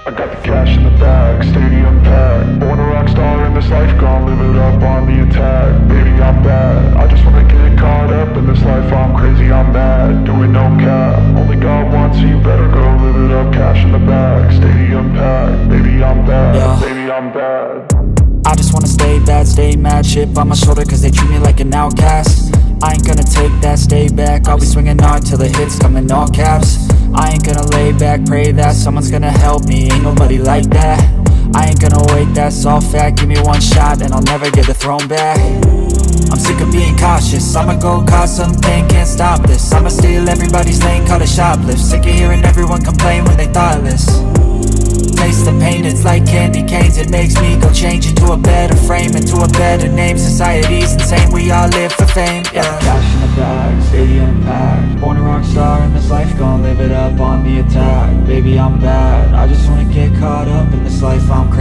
I got the cash in the bag, stadium packed. Born a rock star in this life, gon' live it up on the attack. Baby, I'm bad, I just wanna get caught up in this life. I'm crazy, I'm mad, doing no cap. Only God wants, so you better go live it up. Cash in the bag, stadium packed. Baby, I'm bad, yeah. Baby, I'm bad. I just wanna stay bad, stay mad. Chip on my shoulder cause they treat me like an outcast. I ain't gonna take that, stay back. I'll be swinging hard till the hits come in all caps. I ain't gonna lay back, pray that someone's gonna help me. Ain't nobody like that. I ain't gonna wait, that's all fact. Give me one shot and I'll never get the throne back. I'm sick of being cautious, I'ma go cause something, can't stop this. I'ma steal everybody's lane, call it shoplift. Sick of hearing everyone complain when they thoughtless. Taste the pain, it's like candy canes. It makes me go change into a better frame, into a better name. Society's insane, we all live for fame, yeah. Cash in the bag, stadium packed. Born a rock star in this life, gon' live it up on the attack. Baby, I'm bad, I just wanna get caught up in this life, I'm crazy.